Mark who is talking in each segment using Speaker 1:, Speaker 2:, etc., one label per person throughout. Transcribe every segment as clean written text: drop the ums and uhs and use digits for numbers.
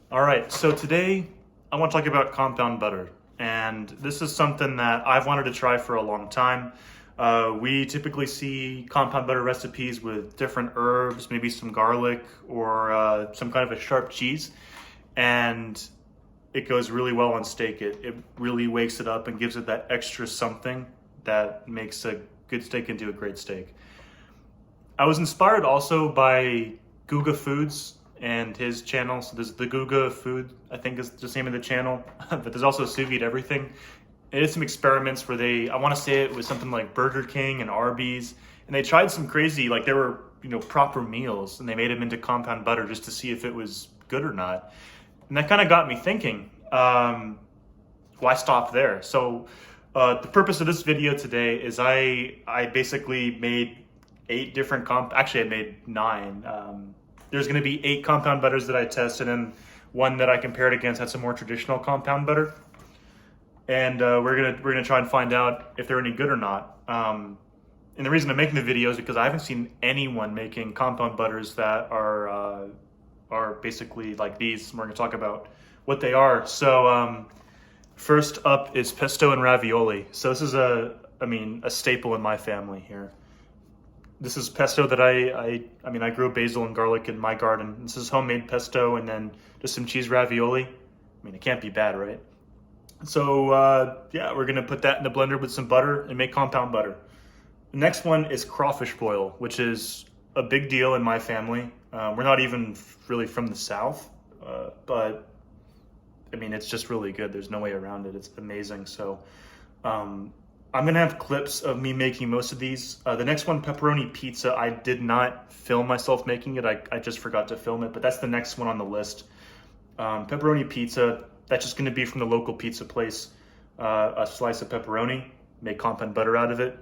Speaker 1: All right, so today I want to talk about compound butter. And this is something that I've wanted to try for a long time. We typically see compound butter recipes with different herbs, maybe some garlic or some kind of a sharp cheese. And it goes really well on steak. It really wakes it up and gives it that extra something that makes a good steak into a great steak. I was inspired also by Guga Foods and his channel. So there's the Guga Food, I think is the name of the channel, but there's also Sous Vide Everything. They did some experiments where I want to say it was something like Burger King and Arby's, and they tried some crazy, like they were, proper meals, and they made them into compound butter just to see if it was good or not. And that kind of got me thinking, why stop there? So the purpose of this video today is I basically made actually I made nine. There's going to be 8 compound butters that I tested, and one that I compared against had some more traditional compound butter. And we're gonna try and find out if they're any good or not. And the reason I'm making the video is because I haven't seen anyone making compound butters that are basically like these. We're gonna talk about what they are. So first up is pesto and ravioli. So this is a staple in my family here. This is pesto that I grew basil and garlic in my garden. This is homemade pesto, and then just some cheese ravioli. I mean, it can't be bad, right? So yeah, we're gonna put that in the blender with some butter and make compound butter. The next one is crawfish boil, which is a big deal in my family. We're not even really from the South, but I mean, it's just really good. There's no way around it. It's amazing. So I'm gonna have clips of me making most of these. The next one, pepperoni pizza, I did not film myself making it. I just forgot to film it, but that's the next one on the list. Pepperoni pizza, that's just gonna be from the local pizza place. A slice of pepperoni, make compound butter out of it.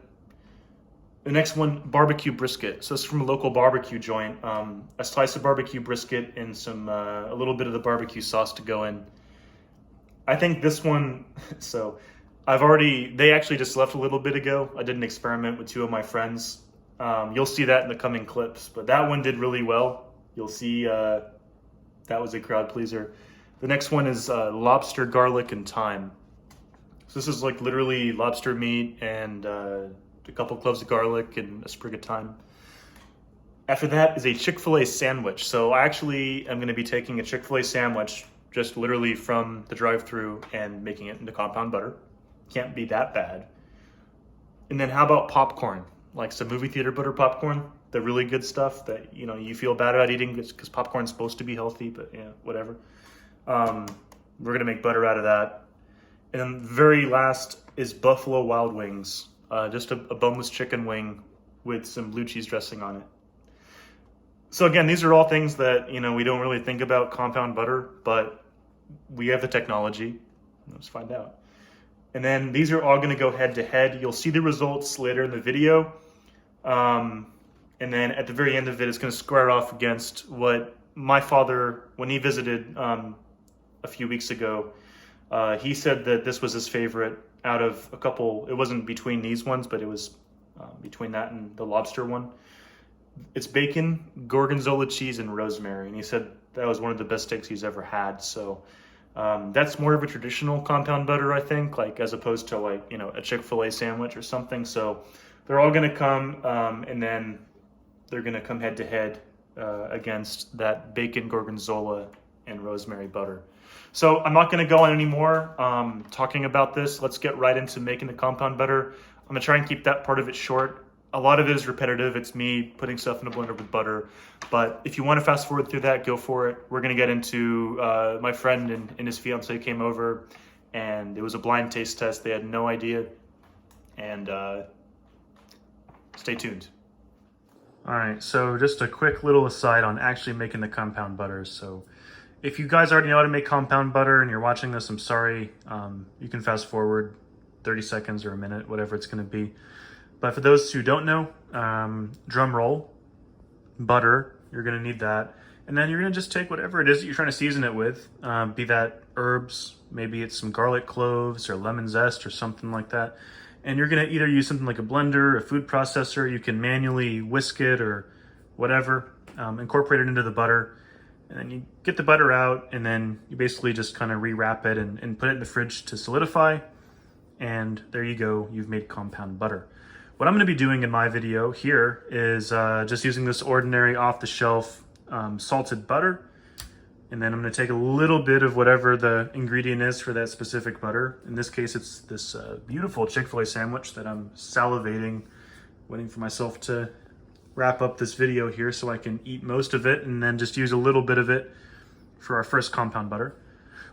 Speaker 1: The next one, barbecue brisket. So it's from a local barbecue joint. A slice of barbecue brisket and a little bit of the barbecue sauce to go in. I think this one, so they actually just left a little bit ago. I did an experiment with 2 of my friends. You'll see that in the coming clips, but that one did really well. You'll see that was a crowd pleaser. The next one is lobster, garlic, and thyme. So this is like literally lobster meat and a couple cloves of garlic and a sprig of thyme. After that is a Chick-fil-A sandwich. So I actually am going to be taking a Chick-fil-A sandwich just literally from the drive-thru and making it into compound butter. Can't be that bad. And then how about popcorn? Like some movie theater butter popcorn, the really good stuff that you feel bad about eating because popcorn's supposed to be healthy, but yeah, whatever. We're gonna make butter out of that. And then very last is Buffalo Wild Wings, just a boneless chicken wing with some blue cheese dressing on it. So again, these are all things that we don't really think about compound butter, but we have the technology. Let's find out. And then these are all going to go head to head. You'll see the results later in the video. And then at the very end of it, it's going to square off against what my father, when he visited a few weeks ago, he said that this was his favorite out of a couple. It wasn't between these ones, but it was between that and the lobster one. It's bacon, gorgonzola cheese, and rosemary. And he said that was one of the best steaks he's ever had. So that's more of a traditional compound butter, I think, like as opposed to like, a Chick-fil-A sandwich or something. So they're all going to come and then they're going to come head to head against that bacon, gorgonzola, and rosemary butter. So I'm not going to go on anymore talking about this. Let's get right into making the compound butter. I'm going to try and keep that part of it short. A lot of it is repetitive. It's me putting stuff in a blender with butter. But if you want to fast forward through that, go for it. We're going to get into my friend and his fiance came over, and it was a blind taste test. They had no idea. And stay tuned. All right, so just a quick little aside on actually making the compound butter. So if you guys already know how to make compound butter and you're watching this, I'm sorry. You can fast forward 30 seconds or a minute, whatever it's going to be. But for those who don't know, drum roll, butter, you're going to need that. And then you're going to just take whatever it is that you're trying to season it with, be that herbs, maybe it's some garlic cloves or lemon zest or something like that. And you're going to either use something like a blender, a food processor. You can manually whisk it or whatever, incorporate it into the butter. And then you get the butter out, and then you basically just kind of rewrap it and put it in the fridge to solidify. And there you go, you've made compound butter. What I'm going to be doing in my video here is just using this ordinary off-the-shelf salted butter. And then I'm going to take a little bit of whatever the ingredient is for that specific butter. In this case, it's this beautiful Chick-fil-A sandwich that I'm salivating, waiting for myself to wrap up this video here so I can eat most of it and then just use a little bit of it for our first compound butter.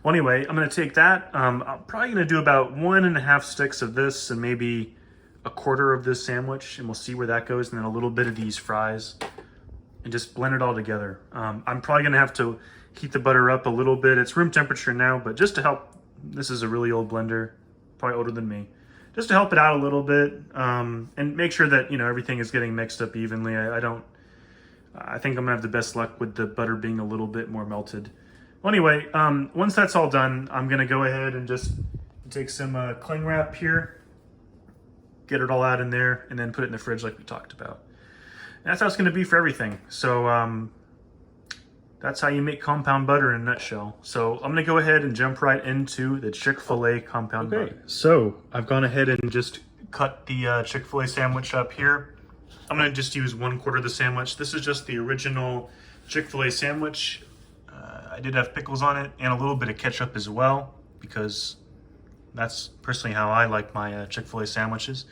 Speaker 1: Well, anyway, I'm going to take that. I'm probably going to do about 1.5 sticks of this and maybe a quarter of this sandwich, and we'll see where that goes, and then a little bit of these fries, and just blend it all together. I'm probably going to have to heat the butter up a little bit. It's room temperature now, but just to help, this is a really old blender, probably older than me, just to help it out a little bit, and make sure that, you know, everything is getting mixed up evenly. I think I'm gonna have the best luck with the butter being a little bit more melted. Well, anyway, once that's all done, I'm gonna go ahead and just take some cling wrap here, get it all out in there, and then put it in the fridge like we talked about. And that's how it's gonna be for everything. So that's how you make compound butter in a nutshell. So I'm gonna go ahead and jump right into the Chick-fil-A compound butter. So I've gone ahead and just cut the Chick-fil-A sandwich up here. I'm gonna just use 1/4 of the sandwich. This is just the original Chick-fil-A sandwich. I did have pickles on it and a little bit of ketchup as well, because that's personally how I like my Chick-fil-A sandwiches.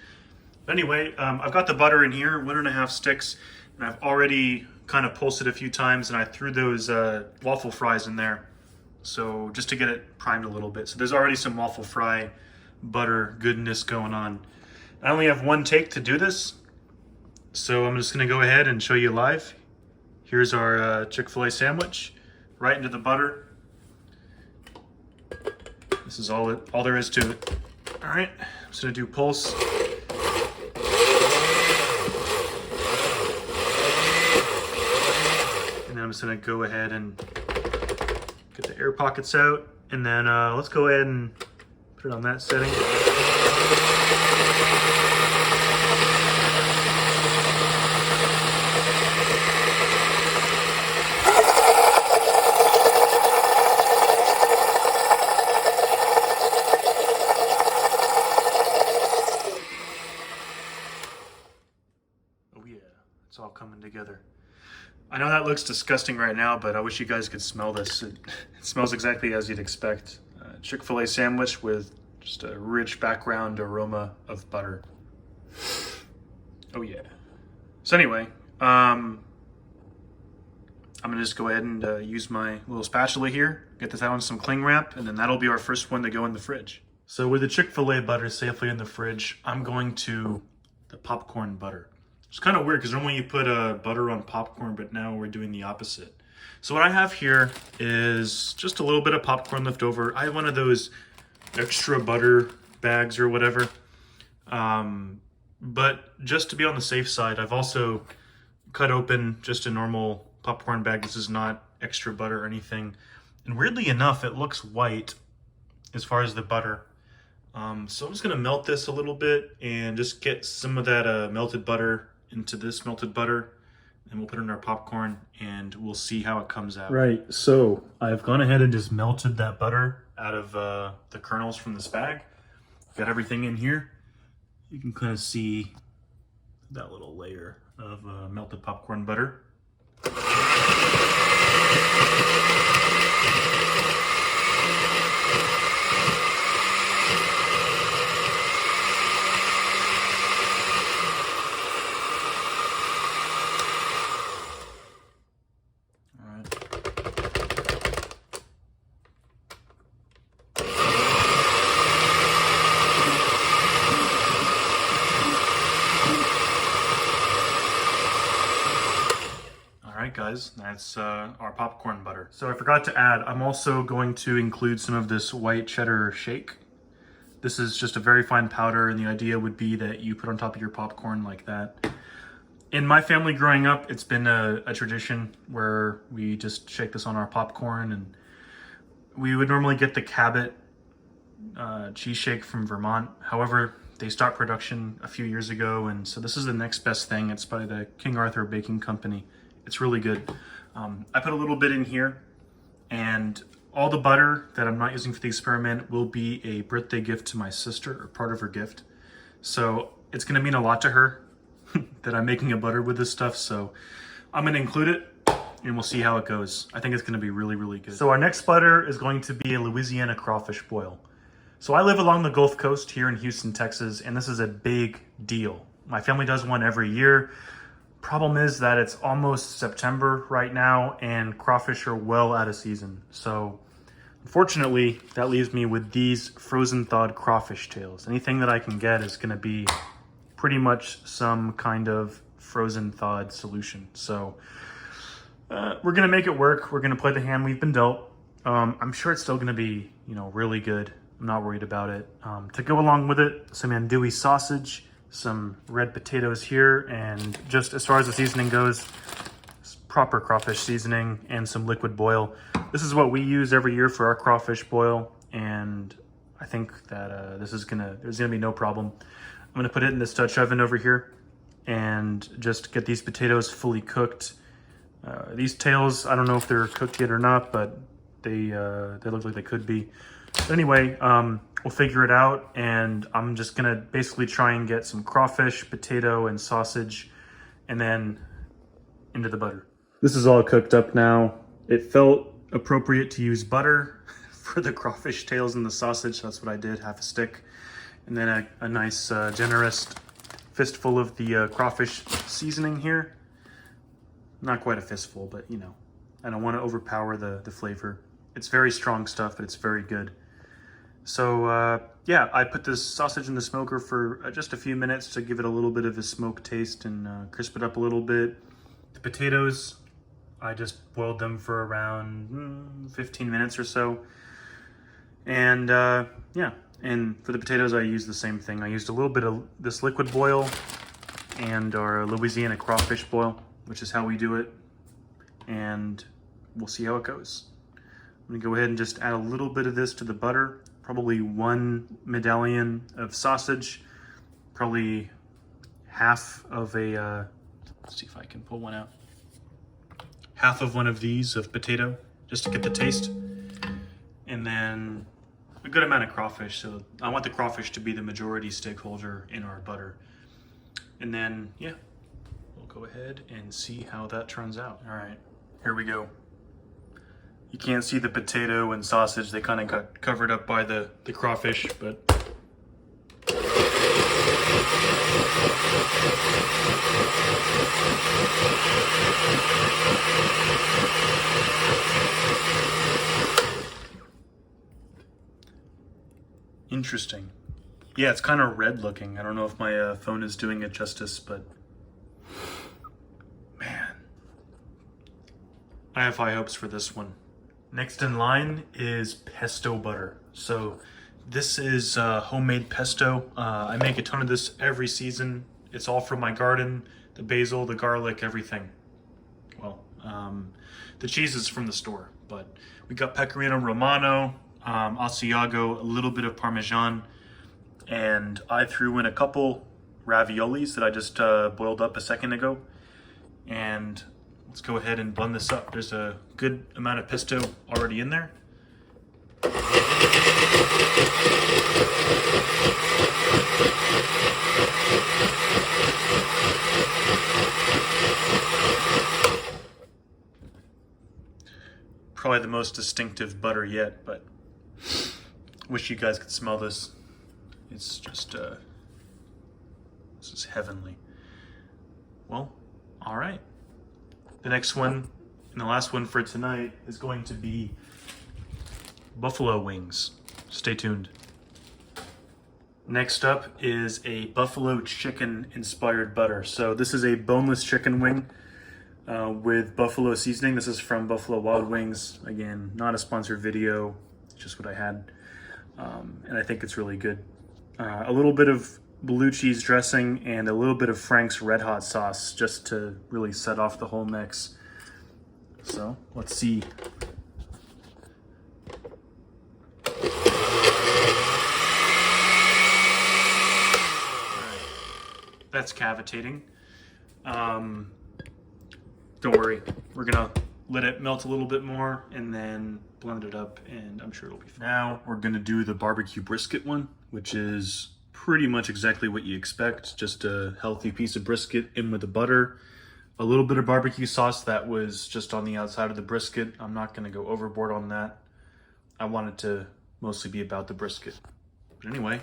Speaker 1: But anyway, I've got the butter in here, 1.5 sticks, and I've already kind of pulsed it a few times, and I threw those waffle fries in there, so just to get it primed a little bit. So there's already some waffle fry butter goodness going on. I only have one take to do this, so I'm just gonna go ahead and show you live. Here's our Chick-fil-A sandwich, right into the butter. This is all there is to it. All right, I'm just gonna do pulse. And then I'm just gonna go ahead and get the air pockets out. And then let's go ahead and put it on that setting. It's all coming together. I know that looks disgusting right now, but I wish you guys could smell this. It smells exactly as you'd expect. Chick-fil-A sandwich with just a rich background aroma of butter. Oh yeah. So anyway, I'm gonna just go ahead and use my little spatula here, get this out on some cling wrap, and then that'll be our first one to go in the fridge. So with the Chick-fil-A butter safely in the fridge, I'm going to the popcorn butter. It's kind of weird because normally you put butter on popcorn, but now we're doing the opposite. So what I have here is just a little bit of popcorn left over. I have one of those extra butter bags or whatever. But just to be on the safe side, I've also cut open just a normal popcorn bag. This is not extra butter or anything. And weirdly enough, it looks white as far as the butter. So I'm just gonna melt this a little bit and just get some of that melted butter into this melted butter, and we'll put it in our popcorn and we'll see how it comes out. Right, so I've gone ahead and just melted that butter out of the kernels from this bag. Got everything in here. You can kind of see that little layer of melted popcorn butter. Alright guys, that's our popcorn butter. So I forgot to add, I'm also going to include some of this white cheddar shake. This is just a very fine powder, and the idea would be that you put on top of your popcorn like that. In my family growing up, it's been a tradition where we just shake this on our popcorn, and we would normally get the Cabot cheese shake from Vermont. However, they stopped production a few years ago, and so this is the next best thing. It's by the King Arthur Baking Company. It's really good. I put a little bit in here, and all the butter that I'm not using for the experiment will be a birthday gift to my sister, or part of her gift. So it's gonna mean a lot to her that I'm making a butter with this stuff. So I'm gonna include it and we'll see how it goes. I think it's gonna be really, really good. So our next butter is going to be a Louisiana crawfish boil. So I live along the Gulf Coast here in Houston, Texas, and this is a big deal. My family does one every year. Problem is that it's almost September right now and crawfish are well out of season. So unfortunately, that leaves me with these frozen thawed crawfish tails. Anything that I can get is gonna be pretty much some kind of frozen thawed solution. So we're gonna make it work. We're gonna play the hand we've been dealt. I'm sure it's still gonna be, really good. I'm not worried about it. To go along with it, some andouille sausage, some red potatoes here, and just as far as the seasoning goes, proper crawfish seasoning and some liquid boil. This is what we use every year for our crawfish boil, and I think that there's gonna be no problem. I'm gonna put it in this Dutch oven over here and just get these potatoes fully cooked. These tails, I don't know if they're cooked yet or not, but they look like they could be. So anyway, we'll figure it out, and I'm just gonna basically try and get some crawfish, potato, and sausage, and then into the butter. This is all cooked up now. It felt appropriate to use butter for the crawfish tails and the sausage. So that's what I did, half a stick. And then a nice generous fistful of the crawfish seasoning here. Not quite a fistful, but I don't want to overpower the flavor. It's very strong stuff, but it's very good. So yeah, I put this sausage in the smoker for just a few minutes to give it a little bit of a smoke taste and crisp it up a little bit. The potatoes, I just boiled them for around 15 minutes or so. And yeah, and for the potatoes I used the same thing. I used a little bit of this liquid boil and our Louisiana crawfish boil, which is how we do it. And we'll see how it goes. I'm gonna go ahead and just add a little bit of this to the butter. Probably 1 medallion of sausage, probably half of a, let's see if I can pull one out. Half of one of these of potato, just to get the taste. And then a good amount of crawfish. So I want the crawfish to be the majority stakeholder in our butter. And then, yeah, we'll go ahead and see how that turns out. All right, here we go. You can't see the potato and sausage. They kind of got covered up by the crawfish, but interesting. Yeah, it's kind of red looking. I don't know if my phone is doing it justice, but man, I have high hopes for this one. Next in line is pesto butter. So this is homemade pesto. I make a ton of this every season. It's all from my garden, the basil, the garlic, everything. Well, the cheese is from the store, but we got Pecorino Romano, Asiago, a little bit of Parmesan, and I threw in a couple raviolis that I just boiled up a second ago. And let's go ahead and blend this up. There's a good amount of pesto already in there. Probably the most distinctive butter yet, but wish you guys could smell this. It's just, this is heavenly. Well, all right. The next one and the last one for tonight is going to be buffalo wings. Stay tuned. Next up is a buffalo chicken inspired butter. So this is a boneless chicken wing with buffalo seasoning. This is from Buffalo Wild Wings. Again, not a sponsored video, it's just what I had. And I think it's really good. A little bit of blue cheese dressing and a little bit of Frank's Red Hot sauce just to really set off the whole mix. So let's see. That's cavitating. Don't worry, we're gonna let it melt a little bit more, and then blend it up, and I'm sure it'll be fine. Now we're gonna do the barbecue brisket one, which is pretty much exactly what you expect. Just a healthy piece of brisket in with the butter. A little bit of barbecue sauce that was just on the outside of the brisket. I'm not gonna go overboard on that. I want it to mostly be about the brisket. But anyway.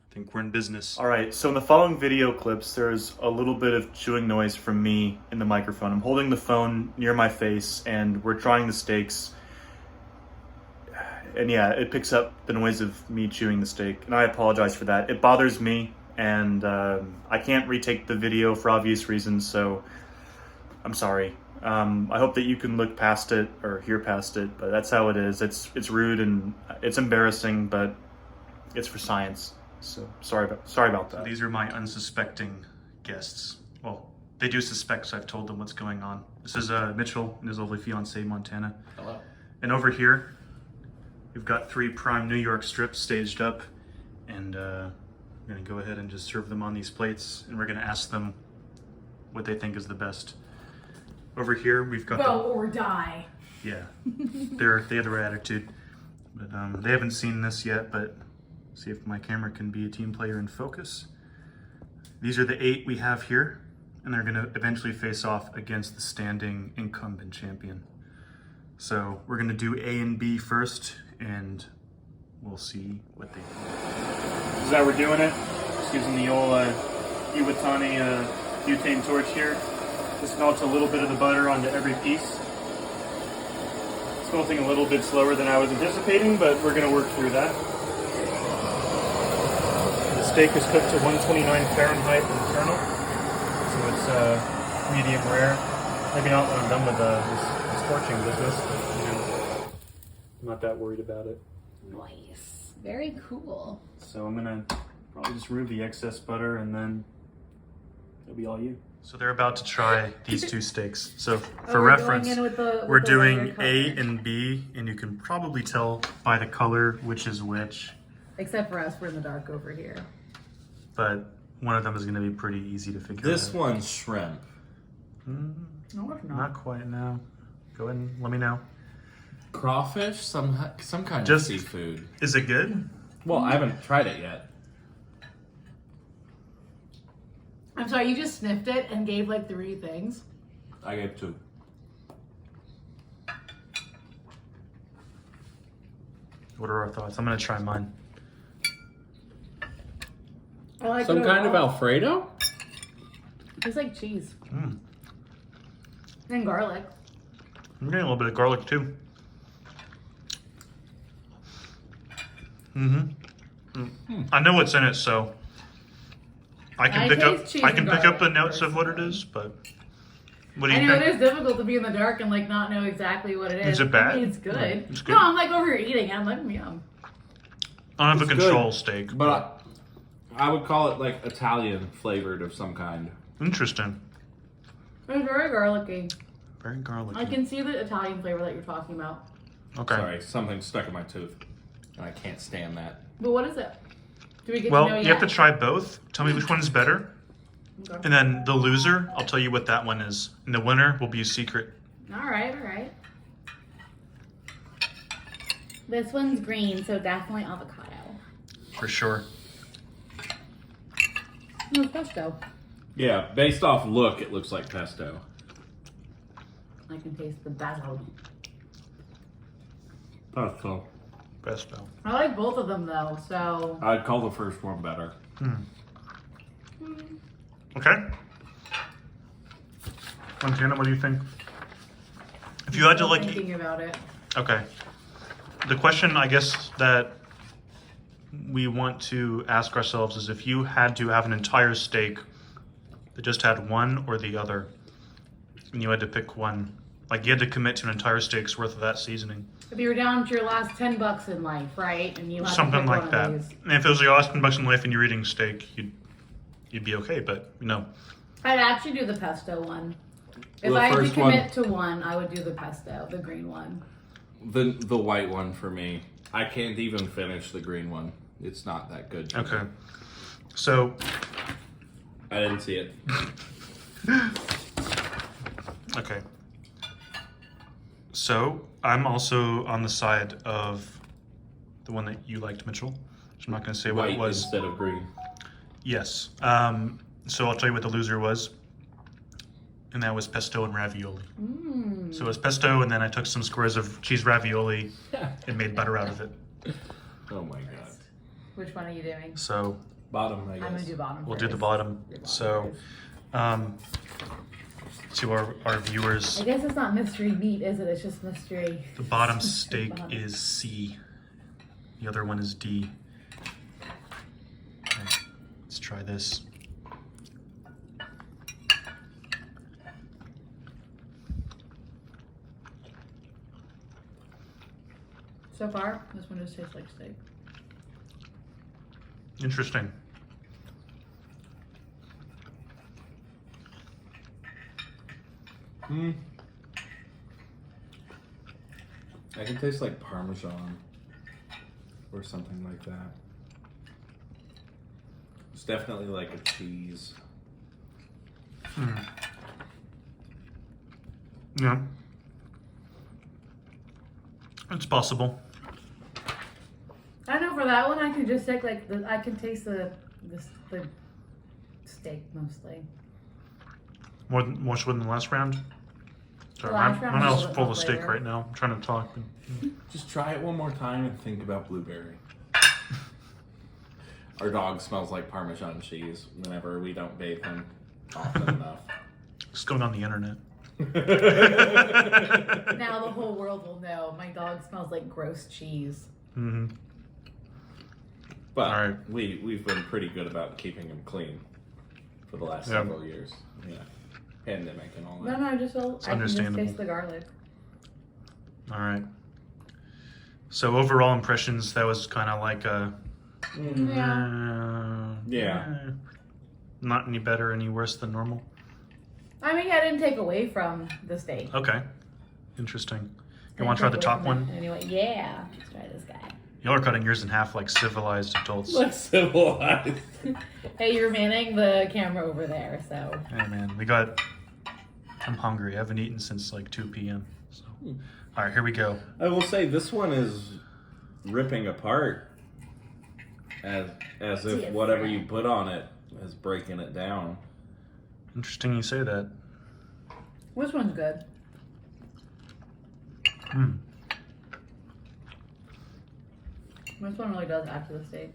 Speaker 1: I think we're in business. All right, so in the following video clips, there's a little bit of chewing noise from me in the microphone. I'm holding the phone near my face and we're trying the steaks. And yeah, it picks up the noise of me chewing the steak, and I apologize for that. It bothers me, and I can't retake the video for obvious reasons, so I'm sorry. I hope that you can look past it or hear past it, but that's how it is. It's rude and it's embarrassing, but it's for science. So sorry about that. So these are my unsuspecting guests. Well, they do suspect, so I've told them what's going on. This is Mitchell and his lovely fiance, Montana.
Speaker 2: Hello.
Speaker 1: And over here, we've got 3 prime New York strips staged up, and we're gonna go ahead and just serve them on these plates, and we're gonna ask them what they think is the best. Over here, we've got
Speaker 3: Go or die.
Speaker 1: Yeah, they have the right attitude, but they haven't seen this yet. But see if my camera can be a team player in focus. These are the 8 we have here, and they're gonna eventually face off against the standing incumbent champion. So we're gonna do A and B first, and we'll see what they think. This is how we're doing it. Just using the old Iwatani butane torch here. Just melts a little bit of the butter onto every piece. It's melting a little bit slower than I was anticipating, but we're gonna work through that. The steak is cooked to 129 Fahrenheit internal, so it's medium rare. Maybe not when I'm done with this torching business, but you know, I'm not that worried about it.
Speaker 3: Nice. Very cool.
Speaker 1: So I'm gonna probably just remove the excess butter, and then it'll be all you. So they're about to try these 2 steaks. So for reference, we're doing A and B, and you can probably tell by the color which is which.
Speaker 3: Except for us, we're in the dark over here.
Speaker 1: But one of them is gonna be pretty easy to figure out.
Speaker 2: This one's shrimp.
Speaker 3: No, it's not.
Speaker 1: Not quite now. Go ahead and let me know.
Speaker 2: Crawfish, some kind
Speaker 1: Just-
Speaker 2: of seafood.
Speaker 1: Is it good?
Speaker 2: Well, I haven't tried it yet.
Speaker 3: I'm sorry, you just sniffed it and gave like 3 things.
Speaker 2: I gave 2.
Speaker 1: What are our thoughts? I'm gonna try mine.
Speaker 3: I like
Speaker 2: Some
Speaker 3: it
Speaker 2: kind of
Speaker 3: overall.
Speaker 2: Alfredo?
Speaker 3: It's like cheese.
Speaker 1: Mm.
Speaker 3: And garlic.
Speaker 1: I'm getting a little bit of garlic too. I know what's in it, so I can pick up.
Speaker 3: taste cheese
Speaker 1: I can
Speaker 3: and
Speaker 1: pick up the
Speaker 3: garlic
Speaker 1: notes of what it
Speaker 3: personally.
Speaker 1: is, but what do
Speaker 3: I
Speaker 1: you
Speaker 3: know
Speaker 1: think?
Speaker 3: it is difficult to be in the dark and like not know exactly what it is.
Speaker 1: Is it bad?
Speaker 3: I mean, it's good.
Speaker 1: It's good.
Speaker 3: No, I'm like over here eating it. I'm like, yum.
Speaker 1: I don't have a
Speaker 2: It's
Speaker 1: control
Speaker 2: good,
Speaker 1: steak,
Speaker 2: But I would call it like Italian flavored of some kind.
Speaker 1: interesting.
Speaker 3: It's very garlicky.
Speaker 1: Very garlicky.
Speaker 3: I can see the Italian flavor that you're talking about.
Speaker 1: Okay.
Speaker 2: Sorry, something stuck in my tooth. And I can't stand that.
Speaker 3: But what is it? Do we get
Speaker 1: Well,
Speaker 3: to know
Speaker 1: you
Speaker 3: yet?
Speaker 1: have to try both. Tell me which one is better,
Speaker 3: Okay.
Speaker 1: and then the loser, I'll tell you what that one is, and the winner will be a secret.
Speaker 3: All right, all right. This one's green, so definitely avocado.
Speaker 1: For sure.
Speaker 3: No, pesto.
Speaker 2: Yeah, based off look, it looks like pesto.
Speaker 3: I can taste the basil.
Speaker 2: Pesto.
Speaker 1: Pesto.
Speaker 3: I like both of them though, so.
Speaker 2: I'd call the first one better.
Speaker 1: Okay. Montana, what do you think? If you had to like,
Speaker 3: thinking about it.
Speaker 1: okay. The question I guess that we want to ask ourselves is if you had to have an entire steak that just had one or the other, and you had to pick one, like you had to commit to an entire steak's worth of that seasoning.
Speaker 3: If you were down to your last 10 bucks in life, right? And you had
Speaker 1: Something
Speaker 3: to pick
Speaker 1: like
Speaker 3: one
Speaker 1: that.
Speaker 3: of these.
Speaker 1: And if it was your last $10 in life and you're eating steak, you'd be okay, but no.
Speaker 3: I'd actually do the pesto one. If
Speaker 2: The
Speaker 3: I had to
Speaker 2: first one-
Speaker 3: commit to one, I would do the pesto, the green one.
Speaker 2: The white one for me. I can't even finish the green one. It's not that good.
Speaker 1: Okay. So,
Speaker 2: I didn't see it.
Speaker 1: okay. So, I'm also on the side of the one that you liked, Mitchell. So I'm not going to say what
Speaker 2: White
Speaker 1: it was.
Speaker 2: instead of green.
Speaker 1: Yes. So I'll tell you what the loser was. And that was pesto and ravioli. So it was pesto, and then I took some squares of cheese ravioli and made butter out of it.
Speaker 2: Oh my god.
Speaker 3: Which one are you doing?
Speaker 1: So
Speaker 2: Bottom, I guess.
Speaker 3: I'm gonna do bottom.
Speaker 1: we'll do the
Speaker 3: first.
Speaker 1: bottom.
Speaker 3: Do bottom
Speaker 1: So,
Speaker 3: first.
Speaker 1: to our viewers,
Speaker 3: I guess it's not mystery meat, is it? It's just mystery.
Speaker 1: the bottom
Speaker 3: Mystery
Speaker 1: steak
Speaker 3: bottom.
Speaker 1: is C. The other one is D. Okay, let's try this.
Speaker 3: So far, this one just tastes like steak.
Speaker 1: Interesting.
Speaker 2: I can taste like Parmesan or something like that. It's definitely like a cheese.
Speaker 1: Yeah. It's possible.
Speaker 3: I know for that one, I can just take like I can taste the steak mostly.
Speaker 1: More so than the last round. Sorry,
Speaker 3: last
Speaker 1: my
Speaker 3: round was a
Speaker 1: mouth's
Speaker 3: little
Speaker 1: full
Speaker 3: more
Speaker 1: of steak
Speaker 3: flavor.
Speaker 1: right now. I'm trying to talk.
Speaker 2: Just try it one more time and think about blueberry. Our dog smells like Parmesan cheese whenever we don't bathe him often enough.
Speaker 1: It's going on the internet.
Speaker 3: Now the whole world will know. My dog smells like gross cheese.
Speaker 1: Mm-hmm.
Speaker 2: But
Speaker 1: All right.
Speaker 2: we've been pretty good about keeping him clean for the last
Speaker 1: Yeah.
Speaker 2: several years. Yeah. Pandemic and all
Speaker 3: No,
Speaker 2: that.
Speaker 3: no, I can just
Speaker 1: understandable.
Speaker 3: taste the garlic.
Speaker 1: All right. So overall impressions, that was kind of like a.
Speaker 2: Yeah.
Speaker 1: Not any better, any worse than normal.
Speaker 3: I mean, I didn't take away from the steak.
Speaker 1: Okay. Interesting. You
Speaker 3: Didn't
Speaker 1: want to try
Speaker 3: take
Speaker 1: the
Speaker 3: away
Speaker 1: top
Speaker 3: from it
Speaker 1: one?
Speaker 3: Anyway, yeah. Let's try this guy.
Speaker 1: Y'all are cutting yours in half like civilized adults.
Speaker 2: Like civilized.
Speaker 3: Hey, you're manning the camera over there, so.
Speaker 1: Hey man, I'm hungry. I haven't eaten since like 2 p.m. So, all right, here we go.
Speaker 2: I will say this one is ripping apart as if
Speaker 3: Yes.
Speaker 2: whatever you put on it is breaking it down.
Speaker 1: Interesting you say that.
Speaker 3: Which one's good?
Speaker 1: Hmm.
Speaker 3: This one really does add to the steak.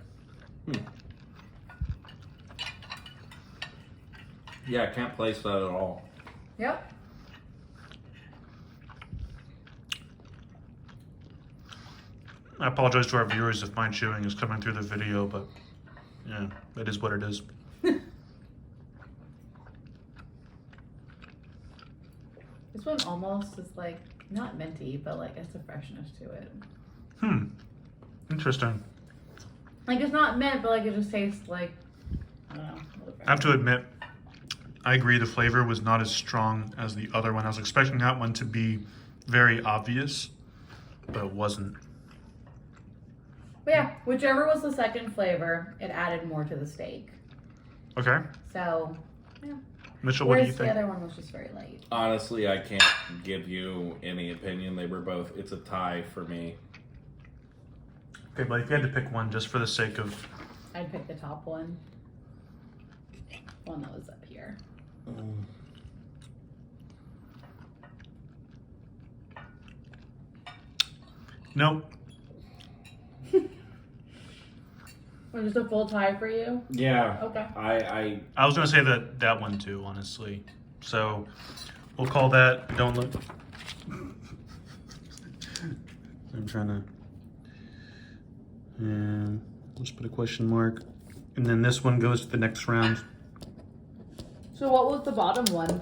Speaker 2: Yeah, I can't place that at all.
Speaker 3: Yep.
Speaker 1: I apologize to our viewers if my chewing is coming through the video, but yeah, it is what it is.
Speaker 3: This one almost is like, not minty, but like it's a freshness to it.
Speaker 1: Interesting.
Speaker 3: Like it's not mint, but like it just tastes like, I don't know.
Speaker 1: I have to admit, I agree the flavor was not as strong as the other one. I was expecting that one to be very obvious, but it wasn't.
Speaker 3: But yeah, whichever was the second flavor, it added more to the steak.
Speaker 1: Okay.
Speaker 3: So, yeah.
Speaker 1: Mitchell, what do you
Speaker 3: Whereas the
Speaker 1: think?
Speaker 3: other one was just very light.
Speaker 2: Honestly, I can't give you any opinion. They were both, it's a tie for me.
Speaker 1: Okay, but if you had to pick one just for the sake of...
Speaker 3: I'd pick the top one. One that was up here.
Speaker 1: Nope.
Speaker 3: Was just a full tie for you?
Speaker 2: Yeah.
Speaker 3: Okay.
Speaker 1: I was going to say that one too, honestly. So we'll call that... Don't look... I'm trying to... And let's put a question mark. And then this one goes to the next round.
Speaker 3: So what was the bottom one?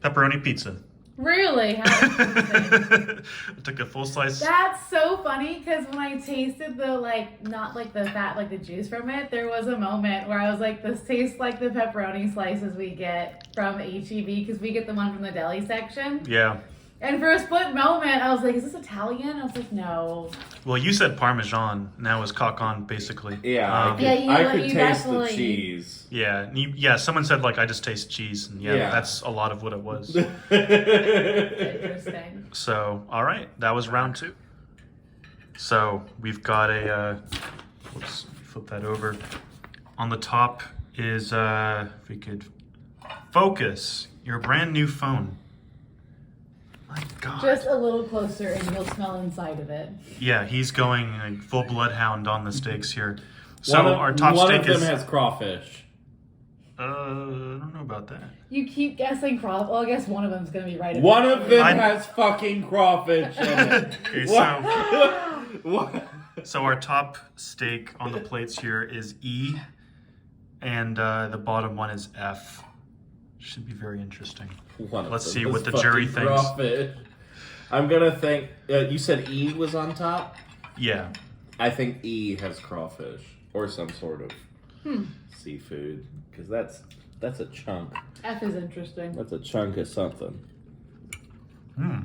Speaker 1: Pepperoni pizza.
Speaker 3: Really? How interesting.
Speaker 1: I took a full slice.
Speaker 3: That's so funny because when I tasted the not like the fat, like the juice from it, there was a moment where I was like, this tastes like the pepperoni slices we get from HEB because we get the one from the deli section.
Speaker 1: Yeah.
Speaker 3: And for a split moment, I was like, is this Italian? I was like, no.
Speaker 1: Well, you said Parmesan. Now it's Cacon, basically.
Speaker 2: Yeah,
Speaker 3: Yeah,
Speaker 2: I could
Speaker 3: you
Speaker 2: taste the
Speaker 3: definitely-
Speaker 2: cheese.
Speaker 1: Yeah. Someone said like I just taste cheese, and
Speaker 2: Yeah.
Speaker 1: that's a lot of what it was.
Speaker 3: Interesting.
Speaker 1: So, all right, that was round 2. So we've got a. Whoops, flip that over. On the top is if we could focus your brand new phone. My God.
Speaker 3: Just a little closer and you'll smell inside of it.
Speaker 1: Yeah, he's going like, full bloodhound on the steaks here. So our top
Speaker 2: one
Speaker 1: steak
Speaker 2: of them
Speaker 1: is.
Speaker 2: has crawfish.
Speaker 1: I don't know about that.
Speaker 3: You keep guessing crawfish. Well, I guess one of them's going to be right.
Speaker 2: One of them
Speaker 1: I-
Speaker 2: has fucking crawfish in it.
Speaker 1: Okay,
Speaker 2: What?
Speaker 1: so our top steak on the plates here is E, and the bottom one is F. Should be very interesting.
Speaker 2: One of
Speaker 1: Let's
Speaker 2: them
Speaker 1: see
Speaker 2: has
Speaker 1: what the jury
Speaker 2: fucking
Speaker 1: thinks.
Speaker 2: crawfish. I'm gonna think. You said E was on top.
Speaker 1: Yeah.
Speaker 2: I think E has crawfish or some sort of seafood because that's a chunk.
Speaker 3: F is interesting.
Speaker 2: That's a chunk of something.
Speaker 1: Hmm.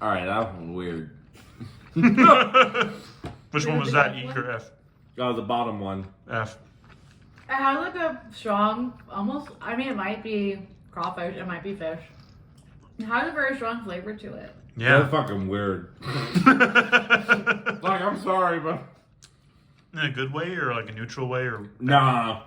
Speaker 2: All right, that one weird.
Speaker 1: Which one was that? E or F?
Speaker 2: Oh, the bottom one.
Speaker 1: F.
Speaker 3: It has like a strong, almost, I mean, it might be crawfish, it might be fish. It has a very strong flavor to it.
Speaker 1: Yeah.
Speaker 2: That's fucking weird. Like, I'm sorry, but
Speaker 1: In a good way or like a neutral way or
Speaker 2: nah.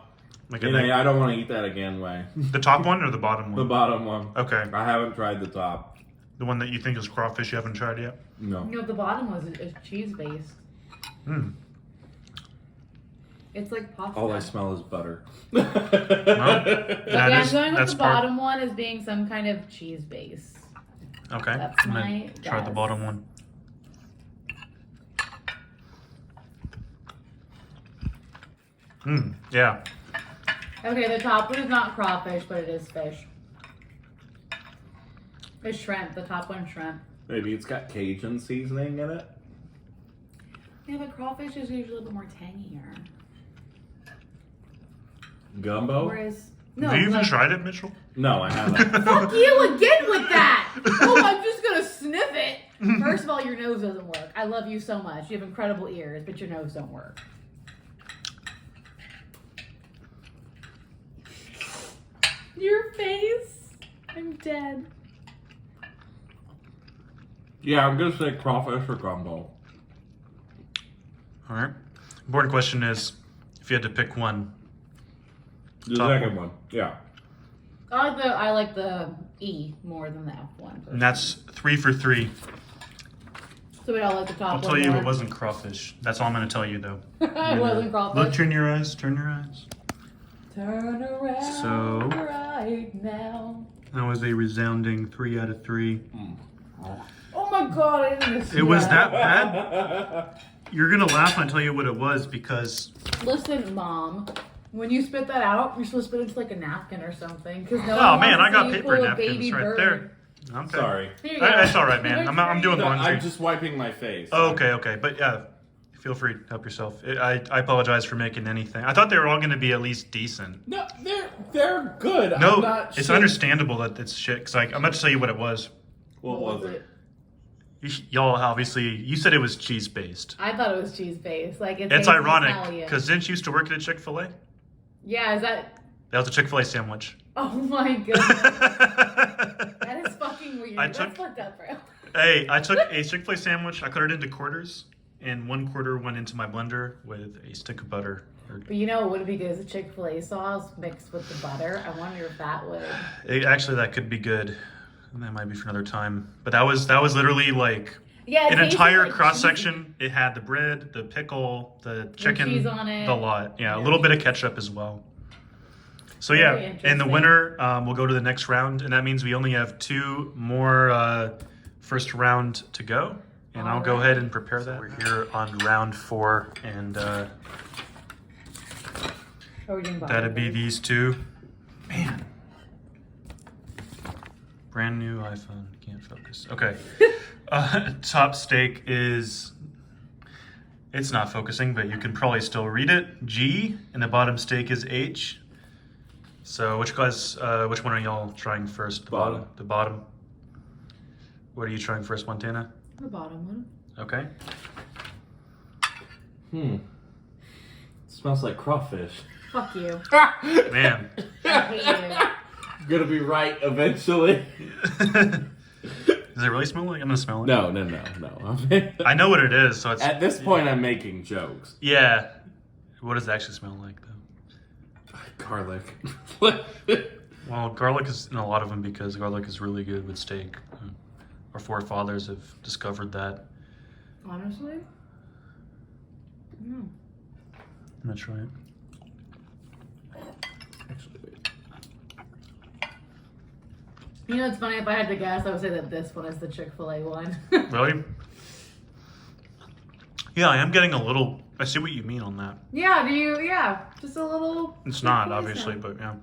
Speaker 1: like
Speaker 2: You know, I don't want to eat that again. Way
Speaker 1: the top one or the bottom
Speaker 2: the
Speaker 1: one?
Speaker 2: bottom one.
Speaker 1: Okay.
Speaker 2: I haven't tried the top.
Speaker 1: The one that you think is crawfish you haven't tried yet?
Speaker 2: No.
Speaker 3: You know, the bottom was is cheese based.
Speaker 1: Hmm.
Speaker 3: It's like pasta.
Speaker 2: All I smell is butter.
Speaker 1: Well,
Speaker 3: But
Speaker 1: that
Speaker 3: yeah,
Speaker 1: is-
Speaker 3: I'm going with
Speaker 1: that's
Speaker 3: the
Speaker 1: part-
Speaker 3: bottom one as being some kind of cheese base.
Speaker 1: Okay.
Speaker 3: That's
Speaker 1: I'm gonna
Speaker 3: my
Speaker 1: try the
Speaker 3: guess.
Speaker 1: bottom one. Yeah.
Speaker 3: Okay, the top one is not crawfish, but it is fish. It's shrimp. The top one's shrimp.
Speaker 2: Maybe it's got Cajun seasoning in it.
Speaker 3: Yeah, but crawfish is usually a little bit more tangier.
Speaker 2: Gumbo?
Speaker 3: Whereas, no,
Speaker 1: Have you even
Speaker 3: like-
Speaker 1: tried it, Mitchell?
Speaker 2: No, I haven't.
Speaker 3: Fuck you again with that! Oh, I'm just gonna sniff it. First of all, your nose doesn't work. I love you so much. You have incredible ears, but your nose don't work. Your face. I'm dead.
Speaker 2: Yeah, I'm gonna say crawfish or gumbo.
Speaker 1: All right. Important question is, if you had to pick one,
Speaker 2: The
Speaker 1: Top
Speaker 2: second one. Yeah.
Speaker 3: I like the E more than the F one.
Speaker 1: and that's 3 for 3.
Speaker 3: So we all like the top
Speaker 1: I'll
Speaker 3: one.
Speaker 1: tell you
Speaker 3: more.
Speaker 1: it wasn't crawfish. That's all I'm going to tell you, though.
Speaker 3: It wasn't crawfish.
Speaker 1: Look, turn your eyes. Turn your eyes.
Speaker 3: Turn around
Speaker 1: So-
Speaker 3: right now.
Speaker 1: That was a resounding 3 out of 3.
Speaker 3: Oh my god, I didn't see
Speaker 1: It was that bad? You're going to laugh when I tell you what it was because
Speaker 3: Listen, Mom. When you spit that out, you're supposed to spit it into like a napkin or something. Cause no
Speaker 1: Oh
Speaker 3: one
Speaker 1: man,
Speaker 3: wants
Speaker 1: I
Speaker 3: to
Speaker 1: got
Speaker 3: see you
Speaker 1: paper
Speaker 3: pull a
Speaker 1: napkins
Speaker 3: baby
Speaker 1: right
Speaker 3: bird.
Speaker 1: there. Okay.
Speaker 2: Sorry.
Speaker 3: Here you go.
Speaker 1: That's all right, man. I'm doing laundry.
Speaker 2: I'm just wiping my face.
Speaker 1: Oh, okay. But yeah, feel free to help yourself. I apologize for making anything. I thought they were all going to be at least decent.
Speaker 2: No, they're good.
Speaker 1: No,
Speaker 2: I'm not
Speaker 1: it's
Speaker 2: shit.
Speaker 1: understandable that it's shit. Because I'm about to tell you what it was.
Speaker 2: What was it?
Speaker 1: Y'all obviously, you said it was cheese based.
Speaker 3: I thought it was cheese based. Like
Speaker 1: It's
Speaker 3: tastes
Speaker 1: ironic
Speaker 3: Italian.
Speaker 1: because didn't you used to work at a Chick-fil-A?
Speaker 3: Yeah, is that?
Speaker 1: That was a Chick-fil-A sandwich.
Speaker 3: Oh my god,
Speaker 1: Hey,
Speaker 3: that is fucking weird.
Speaker 1: I
Speaker 3: That's
Speaker 1: took-
Speaker 3: fucked up, bro.
Speaker 1: I took a Chick-fil-A sandwich. I cut it into quarters, and 1 quarter went into my blender with a stick of butter.
Speaker 3: But you know what would be good is a Chick-fil-A sauce mixed with the butter. I wonder if that would.
Speaker 1: Actually, that could be good. That might be for another time. But that was literally like
Speaker 3: Yeah, it
Speaker 1: an
Speaker 3: tasted
Speaker 1: entire
Speaker 3: like
Speaker 1: cross
Speaker 3: cheese.
Speaker 1: section. It had the bread, the pickle, the chicken,
Speaker 3: cheese on it.
Speaker 1: the lot. Yeah, a
Speaker 3: Yeah.
Speaker 1: little bit of ketchup as well. So
Speaker 3: Very
Speaker 1: yeah, and the
Speaker 3: interesting.
Speaker 1: winner will go to the next round, and that means we only have 2 more first round to go. And I'll go ahead and prepare that. We're here on round 4, and
Speaker 3: Or we doing
Speaker 1: that'd be these two. Man. Brand new iPhone. Can't focus. Okay. Top steak is... It's not focusing, but you can probably still read it. G, and the bottom steak is H. So which one are y'all trying first?
Speaker 2: Bottom.
Speaker 1: The bottom. What are you trying first, Montana?
Speaker 3: The bottom one.
Speaker 1: Okay.
Speaker 2: Smells like crawfish.
Speaker 3: Fuck you.
Speaker 1: Man.
Speaker 3: I hate you.
Speaker 2: Gonna be right eventually.
Speaker 1: Does it really smell like? I'm gonna smell it.
Speaker 2: No.
Speaker 1: I know what it is, so it's...
Speaker 2: At this point, I'm making jokes.
Speaker 1: Yeah. What does it actually smell like, though?
Speaker 2: Garlic.
Speaker 1: Well, garlic is in a lot of them because garlic is really good with steak. Our forefathers have discovered that.
Speaker 3: Honestly? No.
Speaker 1: That's right.
Speaker 2: Actually, wait.
Speaker 3: You know, it's funny, if I had to guess, I would say that this one is the Chick-fil-A one.
Speaker 1: Really? Yeah, I am getting a little... I see what you mean on that.
Speaker 3: Yeah, do you? Yeah, just a little...
Speaker 1: It's not,
Speaker 3: Chick-fil-A
Speaker 1: obviously,
Speaker 3: sound.
Speaker 1: but yeah.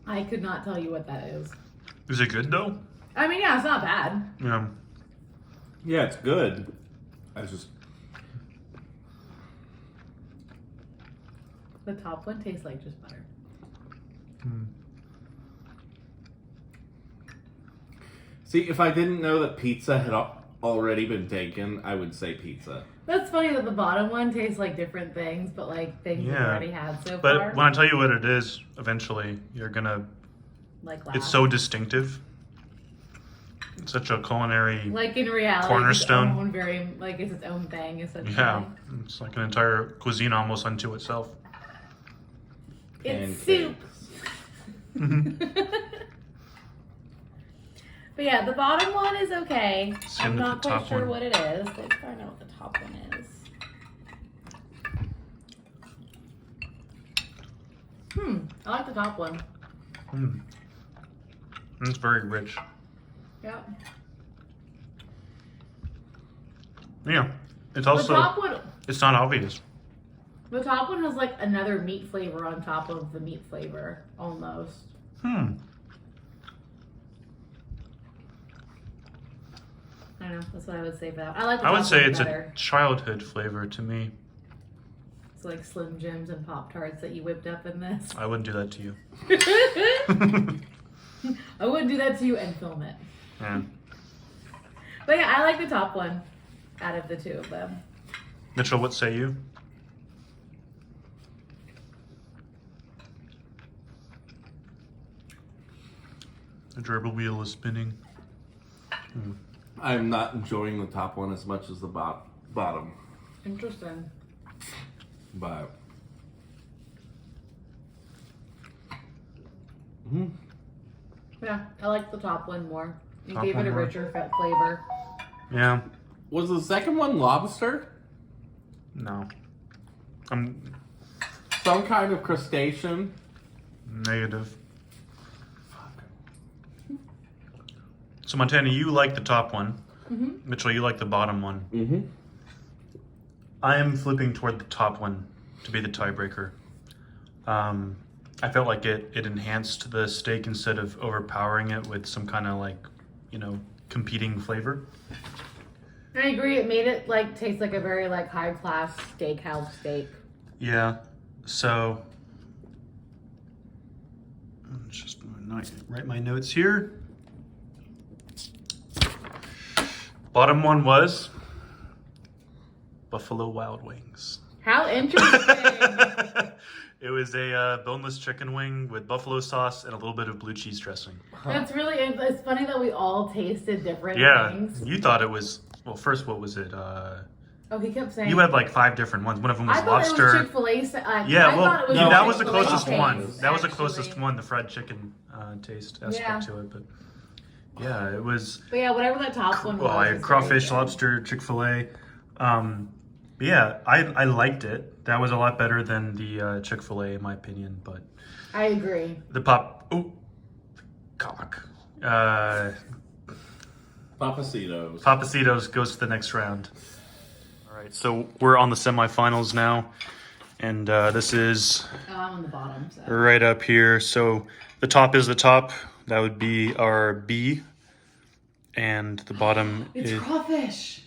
Speaker 3: I could not tell you what that is.
Speaker 1: Is it good, though?
Speaker 3: I mean, yeah, it's not bad.
Speaker 1: Yeah.
Speaker 2: Yeah, it's good. I just...
Speaker 3: The top one tastes like just butter.
Speaker 2: See, if I didn't know that pizza had already been taken, I would say pizza.
Speaker 3: That's funny that the bottom one tastes like different things, but like things we've
Speaker 1: Yeah.
Speaker 3: already had so
Speaker 1: But
Speaker 3: far.
Speaker 1: when I tell you what it is, eventually, you're gonna...
Speaker 3: Like
Speaker 1: It's so distinctive. It's such a culinary...
Speaker 3: like in reality,
Speaker 1: cornerstone.
Speaker 3: It's, own very, like it's its own thing, essentially.
Speaker 1: Yeah. It's like an entire cuisine almost unto itself.
Speaker 3: It's soup. But yeah, the bottom one is okay.
Speaker 1: Same
Speaker 3: I'm
Speaker 1: with
Speaker 3: not
Speaker 1: the
Speaker 3: quite
Speaker 1: top
Speaker 3: sure
Speaker 1: one.
Speaker 3: what it is. Let's find out what the top one is. I like the top one.
Speaker 1: It's very rich.
Speaker 3: Yeah.
Speaker 1: Yeah. It's
Speaker 3: The
Speaker 1: also...
Speaker 3: top one,
Speaker 1: It's not obvious.
Speaker 3: the top one has like another meat flavor on top of the meat flavor, almost. I don't know. That's what I would say for that. I like the
Speaker 1: I would
Speaker 3: top
Speaker 1: say
Speaker 3: one
Speaker 1: it's
Speaker 3: better.
Speaker 1: a childhood flavor to me.
Speaker 3: It's like Slim Jims and Pop Tarts that you whipped up in this.
Speaker 1: I wouldn't do that to you.
Speaker 3: I wouldn't do that to you and film it.
Speaker 1: Yeah.
Speaker 3: But yeah, I like the top one out of the two of them.
Speaker 1: Mitchell, what say you? The gerbil wheel is spinning.
Speaker 2: I'm not enjoying the top one as much as the bottom.
Speaker 3: Interesting.
Speaker 2: But...
Speaker 3: Yeah, I like the top one more. It
Speaker 1: Top
Speaker 3: gave
Speaker 1: one
Speaker 3: it a
Speaker 1: more.
Speaker 3: richer flavor.
Speaker 1: Yeah.
Speaker 2: Was the second one lobster?
Speaker 1: No. I'm
Speaker 2: Some kind of crustacean?
Speaker 1: negative. So Montana, you like the top one. Mitchell, you like the bottom one.
Speaker 2: Mm-hmm.
Speaker 1: I am flipping toward the top one to be the tiebreaker. I felt like it enhanced the steak instead of overpowering it with some kind of like, competing flavor.
Speaker 3: I agree. It made it like taste like a very like high class steakhouse steak.
Speaker 1: Yeah. So let's just write my notes here. Bottom one was Buffalo Wild Wings.
Speaker 3: How interesting.
Speaker 1: It was a boneless chicken wing with buffalo sauce and a little bit of blue cheese dressing.
Speaker 3: That's really, it's funny that we all tasted different
Speaker 1: Yeah,
Speaker 3: things.
Speaker 1: you thought it was, well, first, what was it?
Speaker 3: Oh, he kept saying.
Speaker 1: You had like 5 different ones. One of them was
Speaker 3: I thought
Speaker 1: lobster.
Speaker 3: it was Chick-fil-A.
Speaker 1: Yeah,
Speaker 3: I
Speaker 1: well,
Speaker 3: thought it was
Speaker 1: that was the
Speaker 3: Chick-fil-A
Speaker 1: closest
Speaker 3: taste,
Speaker 1: one. That was the
Speaker 3: actually.
Speaker 1: closest one, the fried chicken taste aspect
Speaker 3: Yeah.
Speaker 1: to it. But yeah, it was.
Speaker 3: But yeah, whatever that top one was.
Speaker 1: Well, I had
Speaker 3: was
Speaker 1: crawfish,
Speaker 3: very good.
Speaker 1: lobster, Chick-fil-A. But yeah, I liked it. That was a lot better than the Chick-fil-A in my opinion. But
Speaker 3: I agree.
Speaker 1: the cock
Speaker 2: Papacitos.
Speaker 1: Papacitos goes to the next round. All right, so we're on the semifinals now, and this is
Speaker 3: Oh, I'm on the bottom. So.
Speaker 1: right up here. So the top is the top. That would be our B, and the bottom
Speaker 3: It's
Speaker 1: is
Speaker 3: crawfish.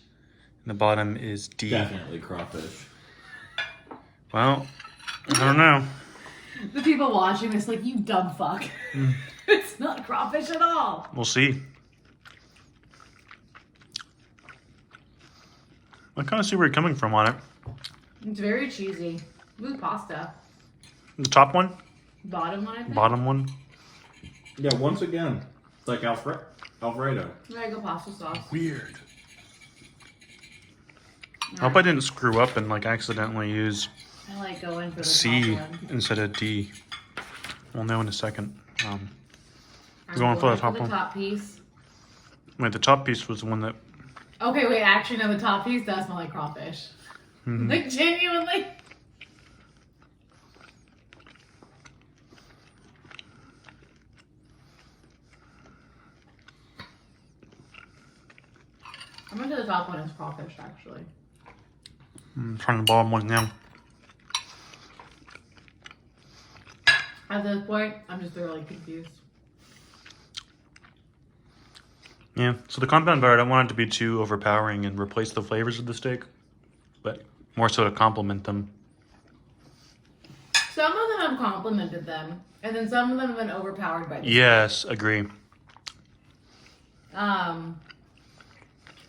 Speaker 1: D.
Speaker 2: Definitely crawfish.
Speaker 1: Well, I don't know.
Speaker 3: The people watching this like, you dumb fuck. It's not crawfish at all.
Speaker 1: We'll see. I kind of see where you're coming from on it.
Speaker 3: It's very cheesy. With pasta.
Speaker 1: The top one,
Speaker 3: Bottom one, I think.
Speaker 1: bottom one.
Speaker 2: Yeah, once again, it's like Alfredo.
Speaker 3: There you go, pasta sauce.
Speaker 1: Weird. I hope I didn't screw up and like accidentally use
Speaker 3: I like going for the
Speaker 1: C
Speaker 3: top one.
Speaker 1: instead of D. We'll know in a second.
Speaker 3: I'm
Speaker 1: going for the top one?
Speaker 3: top piece.
Speaker 1: Wait, the top piece was the one that.
Speaker 3: Okay, wait, actually, no, the top piece does smell like crawfish.
Speaker 1: Mhm.
Speaker 3: Like, genuinely. I'm gonna say the top one is crawfish, actually.
Speaker 1: I'm trying the bottom one now.
Speaker 3: At this point, I'm just thoroughly confused.
Speaker 1: Yeah, so the compound butter, I don't want it to be too overpowering and replace the flavors of the steak, but more so to complement them.
Speaker 3: Some of them have complimented them, and then some of them have been overpowered by the
Speaker 1: Yes, agree.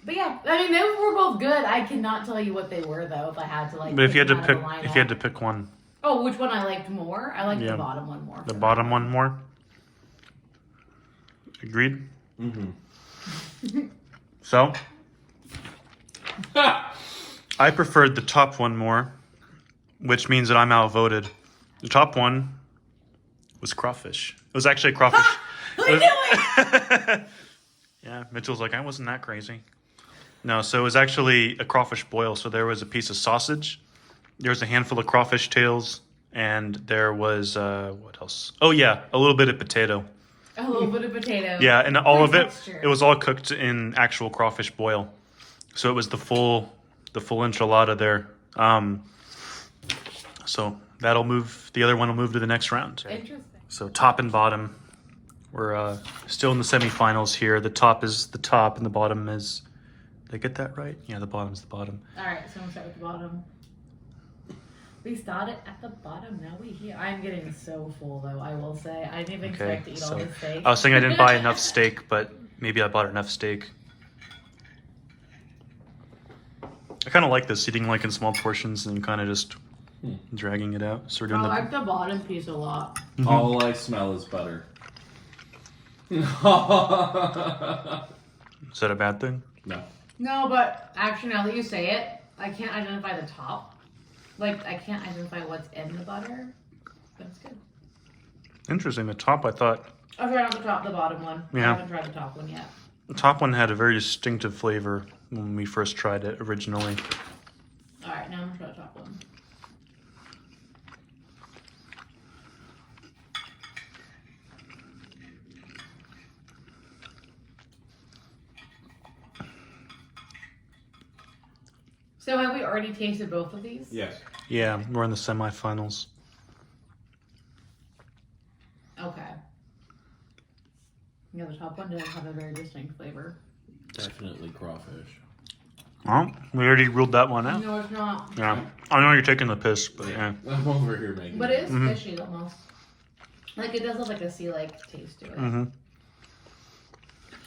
Speaker 3: But yeah, I mean, those were both good. I cannot tell you what they were though. If I had to like,
Speaker 1: But if you had to
Speaker 3: them out of
Speaker 1: pick,
Speaker 3: the
Speaker 1: if you had
Speaker 3: lineup.
Speaker 1: to pick one,
Speaker 3: Oh, which one I liked more? I liked
Speaker 1: Yeah.
Speaker 3: the bottom one more.
Speaker 1: the
Speaker 3: for
Speaker 1: bottom
Speaker 3: that.
Speaker 1: one more. Agreed.
Speaker 2: Mm-hmm.
Speaker 1: So I preferred the top one more, which means that I'm outvoted. The top one was crawfish. It was actually a crawfish.
Speaker 3: I knew it!
Speaker 1: Yeah, Mitchell's like, I wasn't that crazy. No, so it was actually a crawfish boil. So there was a piece of sausage, there was a handful of crawfish tails, and there was, what else? Oh, yeah, a little bit of potato.
Speaker 3: A little bit of potato.
Speaker 1: Yeah, and all
Speaker 3: Good
Speaker 1: of it,
Speaker 3: texture.
Speaker 1: it was all cooked in actual crawfish boil. So it was the full enchilada there. So that'll move, the other one will move to the next round.
Speaker 3: Interesting.
Speaker 1: So top and bottom, we're still in the semifinals here. The top is the top and the bottom is, did I get that right? Yeah, the bottom's the bottom.
Speaker 3: All right, so I'm gonna start with the bottom. We started at the bottom. Now we here. I'm getting so full though. I will say I didn't even
Speaker 1: Okay,
Speaker 3: expect to eat all
Speaker 1: so
Speaker 3: this steak.
Speaker 1: I was thinking I didn't buy enough steak, but maybe I bought enough steak. I kind of like this, eating like in small portions and kind of just dragging it out. So we're
Speaker 3: I
Speaker 1: doing
Speaker 3: like the bottom piece a lot.
Speaker 2: All I smell is butter.
Speaker 1: Is that a bad thing?
Speaker 2: No.
Speaker 3: No, but actually, now that you say it, I can't identify the top. Like, I can't identify what's in the butter, but it's good.
Speaker 1: Interesting. The top, I thought
Speaker 3: I've tried not the top, the bottom one. I
Speaker 1: Yeah.
Speaker 3: haven't tried the top one yet.
Speaker 1: the top one had a very distinctive flavor when we first tried it originally.
Speaker 3: All right, now I'm gonna try the top one. So have we already tasted both of these?
Speaker 2: Yes.
Speaker 1: Yeah, we're in the semifinals.
Speaker 3: Okay. Yeah, the top one does have a very distinct flavor.
Speaker 2: Definitely crawfish.
Speaker 1: Well, we already ruled that one out.
Speaker 3: No, it's not.
Speaker 1: Yeah, I know you're taking the piss, but yeah.
Speaker 2: I'm over here making.
Speaker 3: But it is
Speaker 1: Mhm.
Speaker 3: fishy almost. Like, it does have like a sea-like taste to it.
Speaker 1: Mm-hmm.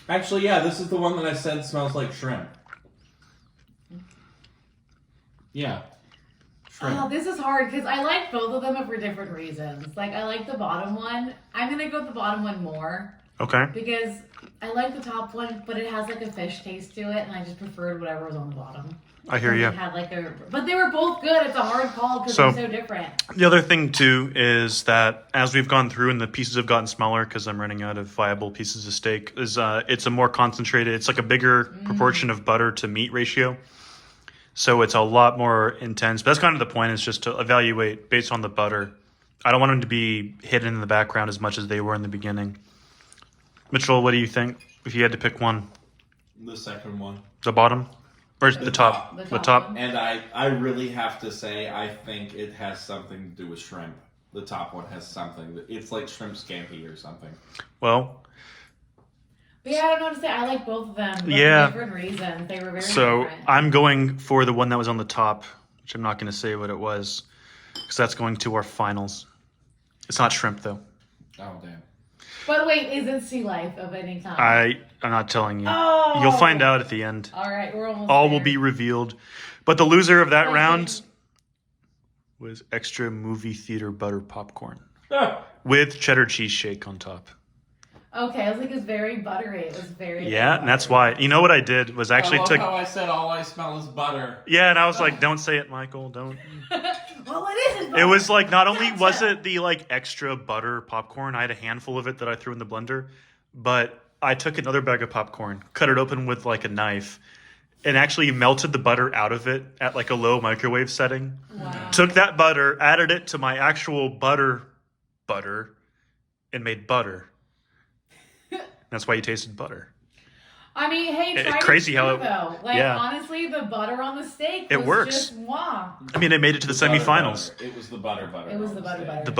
Speaker 2: Actually, yeah, this is the one that I said smells like shrimp. Yeah. Shrimp.
Speaker 3: Oh, this is hard because I like both of them but for different reasons. Like, I like the bottom one. I'm gonna go with the bottom one more
Speaker 1: Okay.
Speaker 3: because I like the top one, but it has like a fish taste to it, and I just preferred whatever was on the bottom.
Speaker 1: I hear
Speaker 3: It
Speaker 1: you.
Speaker 3: had like a, but they were both good. It's a hard call because
Speaker 1: So-
Speaker 3: they're so different.
Speaker 1: The other thing too is that as we've gone through and the pieces have gotten smaller because I'm running out of viable pieces of steak, is it's a more concentrated. It's like a bigger proportion of butter to meat ratio, so it's a lot more intense. But that's kind of the point. Is just to evaluate based on the butter. I don't want them to be hidden in the background as much as they were in the beginning. Mitchell, what do you think if you had to pick one?
Speaker 2: The second one.
Speaker 1: The bottom? Or the top?
Speaker 3: The
Speaker 1: The
Speaker 3: top
Speaker 1: top?
Speaker 3: one.
Speaker 2: And I really have to say, I think it has something to do with shrimp. The top one has something. It's like shrimp scampi or something.
Speaker 1: Well,
Speaker 3: But yeah, I don't know what to say. I like both of them. But
Speaker 1: Yeah.
Speaker 3: For different reasons. They were very
Speaker 1: so
Speaker 3: different.
Speaker 1: I'm going for the one that was on the top, which I'm not going to say what it was, because that's going to our finals. It's not shrimp, though.
Speaker 2: Oh, damn.
Speaker 3: But wait, is it sea life of any kind?
Speaker 1: I'm not telling you.
Speaker 3: Oh!
Speaker 1: You'll find out at the end.
Speaker 3: All right, we're almost
Speaker 1: All
Speaker 3: there.
Speaker 1: will be revealed. But the loser of that
Speaker 3: Thank
Speaker 1: round
Speaker 3: you.
Speaker 1: was extra movie theater butter popcorn
Speaker 2: Ah.
Speaker 1: with cheddar cheese shake on top.
Speaker 3: Okay, I was like, it was very buttery. It was very
Speaker 1: Yeah, and that's why. You know what I did was actually
Speaker 2: I love
Speaker 1: took.
Speaker 2: how I said all I smell is butter.
Speaker 1: Yeah, and I was like, don't say it, Michael. Don't.
Speaker 3: Well, it is.
Speaker 1: It was like, not only was it the like extra butter popcorn, I had a handful of it that I threw in the blender, but I took another bag of popcorn, cut it open with like a knife, and actually melted the butter out of it at like a low microwave setting.
Speaker 3: Wow.
Speaker 1: Took that butter, added it to my actual butter, and made butter. That's why you tasted butter.
Speaker 3: I mean, hey, try
Speaker 1: Crazy
Speaker 3: it
Speaker 1: how
Speaker 3: too,
Speaker 1: it-
Speaker 3: though. Like,
Speaker 1: yeah.
Speaker 3: honestly, the butter on the steak
Speaker 1: It
Speaker 3: was
Speaker 1: works.
Speaker 3: just mwah.
Speaker 1: I mean, it made it to the semifinals.
Speaker 2: Butter. It was the butter.
Speaker 3: It was the butter.
Speaker 1: The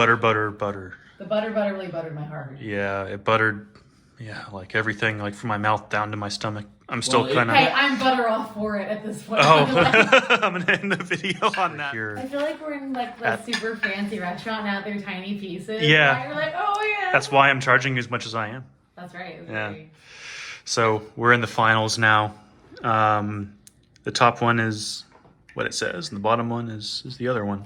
Speaker 1: butter.
Speaker 3: The butter really buttered my heart.
Speaker 1: Yeah, it buttered. Yeah, like everything, like from my mouth down to my stomach. I'm still
Speaker 2: Well, it-
Speaker 1: kind of.
Speaker 3: Hey, I'm butter off for it at this point.
Speaker 1: Oh,
Speaker 3: Like,
Speaker 1: I'm gonna end the video on that.
Speaker 3: I feel like we're in like the
Speaker 1: At-
Speaker 3: super fancy restaurant now. They're tiny pieces.
Speaker 1: Yeah.
Speaker 3: Right? You're like, oh yeah.
Speaker 1: That's why I'm charging you as much as I am.
Speaker 3: That's right. It's
Speaker 1: Yeah.
Speaker 3: very-
Speaker 1: So we're in the finals now. The top one is what it says, and the bottom one is the other one.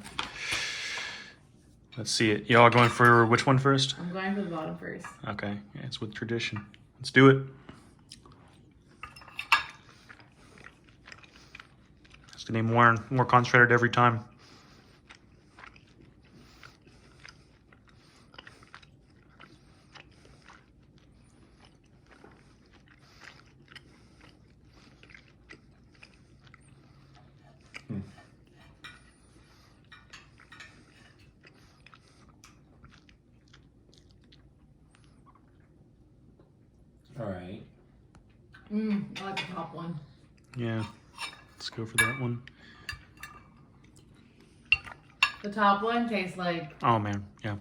Speaker 1: Let's see it. Y'all going for which one first?
Speaker 3: I'm going for the bottom first.
Speaker 1: Okay, yeah, it's with tradition. Let's do it. It's getting more and more concentrated every time.
Speaker 2: All right.
Speaker 3: I like the top one.
Speaker 1: Yeah, let's go for that one.
Speaker 3: The top one tastes like
Speaker 1: Oh man, yeah.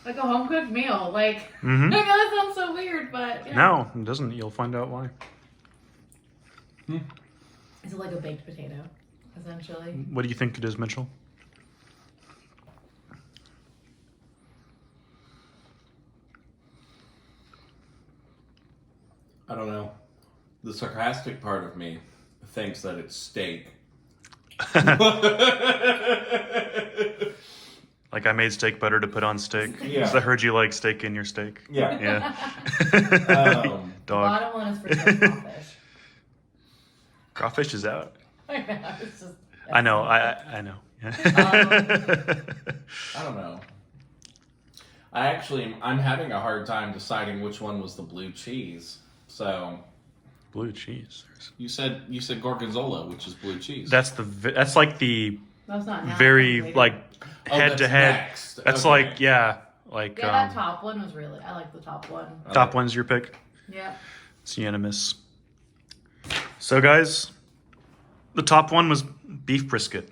Speaker 3: like a home cooked meal. Like
Speaker 1: Mm-hmm.
Speaker 3: I know that sounds so weird, but yeah.
Speaker 1: No, it doesn't. You'll find out why.
Speaker 3: Is it like a baked potato, essentially?
Speaker 1: What do you think it is, Mitchell?
Speaker 2: I don't know. The sarcastic part of me thinks that it's steak.
Speaker 1: Like I made steak butter to put on steak.
Speaker 2: Yeah.
Speaker 1: 'Cause I heard you like steak in your steak.
Speaker 2: Yeah.
Speaker 1: Yeah.
Speaker 2: Um,
Speaker 1: Dog.
Speaker 3: Bottom one is for sure crawfish.
Speaker 1: Crawfish is out.
Speaker 3: I know. It's just.
Speaker 1: I know. I know.
Speaker 2: I don't know. I'm having a hard time deciding which one was the blue cheese. So
Speaker 1: Blue cheese.
Speaker 2: you said gorgonzola, which is blue cheese.
Speaker 1: That's like the
Speaker 3: That's not now,
Speaker 1: very
Speaker 3: later.
Speaker 1: like
Speaker 2: Oh,
Speaker 1: head
Speaker 2: that's
Speaker 1: to head.
Speaker 2: next.
Speaker 1: That's
Speaker 2: Okay.
Speaker 1: like like
Speaker 3: Yeah, that top one was really. I like the top one.
Speaker 1: top one's your pick.
Speaker 3: Yeah.
Speaker 1: It's unanimous. So guys, the top one was beef brisket,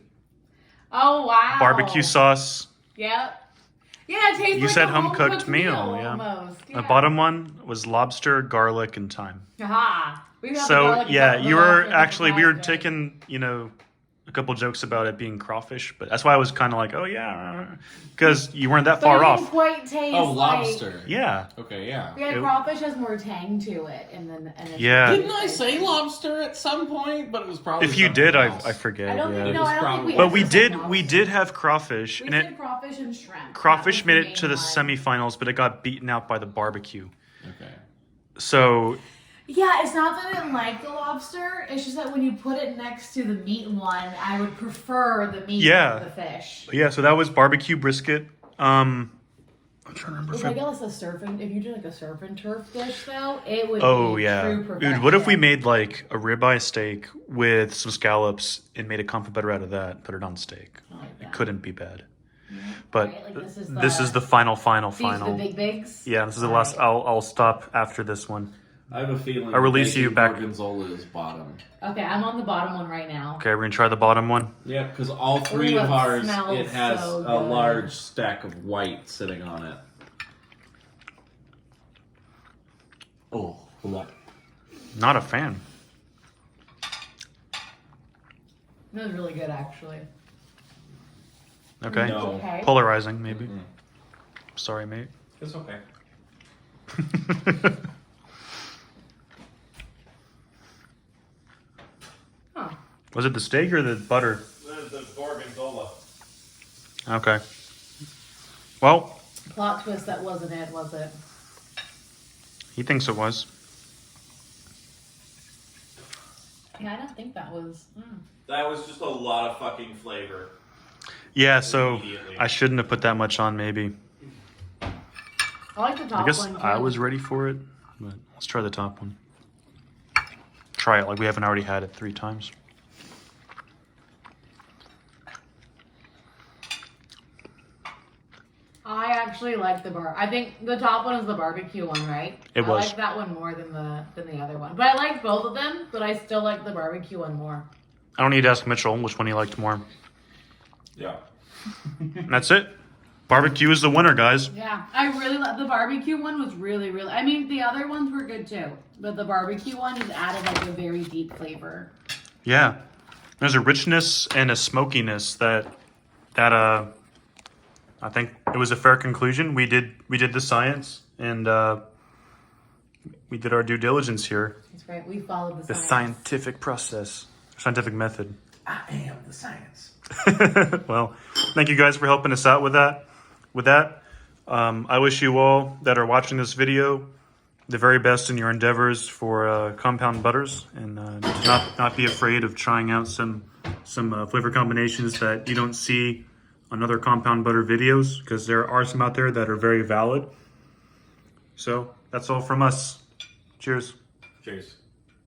Speaker 3: Oh wow.
Speaker 1: barbecue sauce.
Speaker 3: Yep. Yeah, it tastes
Speaker 1: You
Speaker 3: like
Speaker 1: said
Speaker 3: a
Speaker 1: home-cooked meal, yeah.
Speaker 3: Almost.
Speaker 1: The bottom one was lobster, garlic, and thyme.
Speaker 3: Aha. We've got the
Speaker 1: So
Speaker 3: garlic
Speaker 1: yeah,
Speaker 3: and the
Speaker 1: you were
Speaker 3: lobster and
Speaker 1: actually
Speaker 3: the
Speaker 1: we were
Speaker 3: thyme,
Speaker 1: taking a couple jokes about it being crawfish, but that's why I was kind of like, oh yeah, because you weren't that
Speaker 3: but
Speaker 1: far
Speaker 3: it didn't
Speaker 1: off.
Speaker 3: quite taste
Speaker 2: Oh,
Speaker 3: like.
Speaker 2: lobster.
Speaker 1: Yeah,
Speaker 2: Okay, yeah.
Speaker 3: Yeah,
Speaker 1: It-
Speaker 3: crawfish has more tang to it, and then
Speaker 1: Yeah.
Speaker 2: Didn't I say lobster at some point? But it was probably
Speaker 1: if you
Speaker 2: something
Speaker 1: did,
Speaker 2: else.
Speaker 1: I forget.
Speaker 3: I don't
Speaker 1: yeah.
Speaker 3: think. No,
Speaker 2: was
Speaker 3: I don't
Speaker 2: probably-
Speaker 3: think we.
Speaker 1: But we
Speaker 3: ever said
Speaker 1: did
Speaker 3: lobster.
Speaker 1: have crawfish,
Speaker 3: We
Speaker 1: and
Speaker 3: said
Speaker 1: it
Speaker 3: crawfish and shrimp.
Speaker 1: crawfish
Speaker 3: That was
Speaker 1: made
Speaker 3: the
Speaker 1: it to the
Speaker 3: main one.
Speaker 1: semifinals, but it got beaten out by the barbecue.
Speaker 2: Okay.
Speaker 1: So
Speaker 3: Yeah, it's not that I didn't like the lobster. It's just that when you put it next to the meat one, I would prefer the meat
Speaker 1: Yeah.
Speaker 3: over the fish.
Speaker 1: yeah, so that was barbecue brisket. I'm trying to remember
Speaker 3: If
Speaker 1: if
Speaker 3: I
Speaker 1: I.
Speaker 3: guess a surf and if you do like a surf and turf dish though, it would
Speaker 1: Oh
Speaker 3: be
Speaker 1: yeah,
Speaker 3: true
Speaker 1: dude. What if we
Speaker 3: perfection.
Speaker 1: made like a ribeye steak with some scallops and made a confit butter out of that? Put it on steak.
Speaker 3: I like that.
Speaker 1: Couldn't be bad. But
Speaker 3: Right, like
Speaker 1: this is the final.
Speaker 3: These are the big bigs.
Speaker 1: Yeah, this is the last. I'll stop after this one.
Speaker 2: I have a feeling
Speaker 1: I release you
Speaker 2: bacon
Speaker 1: back.
Speaker 2: Gorgonzola is bottom.
Speaker 3: Okay, I'm on the bottom one right now.
Speaker 1: Okay, we're gonna try the bottom one.
Speaker 2: Yeah, because all three
Speaker 3: Ooh,
Speaker 2: of
Speaker 3: it
Speaker 2: ours,
Speaker 3: smells
Speaker 2: it has
Speaker 3: so
Speaker 2: a
Speaker 3: good.
Speaker 2: large stack of white sitting on it. Oh, hold
Speaker 1: Not a fan.
Speaker 3: It was really good, actually.
Speaker 1: Okay.
Speaker 2: No.
Speaker 3: Okay.
Speaker 1: Polarizing, maybe.
Speaker 2: Mm-mm.
Speaker 1: Sorry, mate.
Speaker 2: It's okay.
Speaker 3: Huh.
Speaker 1: Was it the steak or the butter?
Speaker 2: The Gorgonzola.
Speaker 1: Okay. Well,
Speaker 3: Plot twist, that wasn't it, was it?
Speaker 1: he thinks it was.
Speaker 3: Yeah, I don't think that was.
Speaker 2: That was just a lot of fucking flavor.
Speaker 1: Yeah, so
Speaker 2: Immediately.
Speaker 1: I shouldn't have put that much on, maybe.
Speaker 3: I like the top
Speaker 1: I guess
Speaker 3: one, too.
Speaker 1: I was ready for it, but let's try the top one. Try it like we haven't already had it 3 times.
Speaker 3: I actually like the I think the top one is the barbecue one, right?
Speaker 1: It
Speaker 3: I
Speaker 1: was.
Speaker 3: like that one more than the other one. But I like both of them, but I still like the barbecue one more.
Speaker 1: I don't need to ask Mitchell which one he liked more.
Speaker 2: Yeah.
Speaker 1: And that's it. Barbecue is the winner, guys.
Speaker 3: Yeah, I really like the barbecue one was really. I mean, the other ones were good too, but the barbecue one just added like a very deep flavor.
Speaker 1: Yeah. There's a richness and a smokiness that I think it was a fair conclusion. We did the science and we did our due diligence here.
Speaker 3: That's right. We followed the
Speaker 1: The
Speaker 3: science.
Speaker 1: scientific process, scientific method.
Speaker 2: I am the science.
Speaker 1: Well, thank you guys for helping us out with that. I wish you all that are watching this video the very best in your endeavors for compound butters, and not be afraid of trying out some flavor combinations that you don't see on other compound butter videos, because there are some out there that are very valid. So that's all from us. Cheers.
Speaker 2: Cheers.